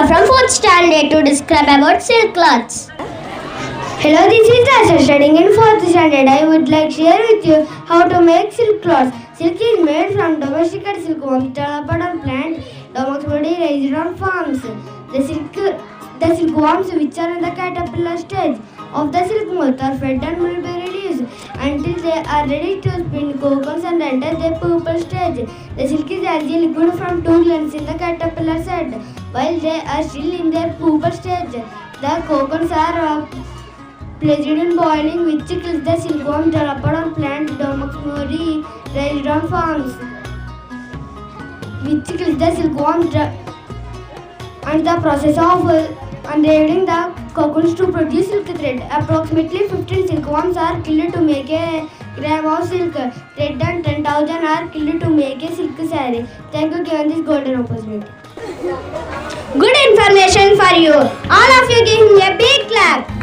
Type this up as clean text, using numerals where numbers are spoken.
from 4th standard to describe about silk cloths. Hello, this is Harsha studying in 4th standard. I would like to share with you how to make silk cloths. Silk is made from domesticated silkworms developed on plant domoxy raised on farms. The silkworms which are in the caterpillar stage of the silk moth are fed and will be released until they are ready to spin cocoons and enter their pupal stage. The silk is algae liquid from two glands in the caterpillar head. While they are still in their pupal stage, the cocoons are placed in boiling, which kills the silkworm developed on plant domoxy raised on farms. Which kills the silkworm and the process of unraveling the cocoons to produce silk thread. Approximately 15 silkworms are killed to make a gram of silk thread and 10,000 are killed to make a silk saree. Thank you for giving this golden opportunity. Good information for you. All of you give me a big clap.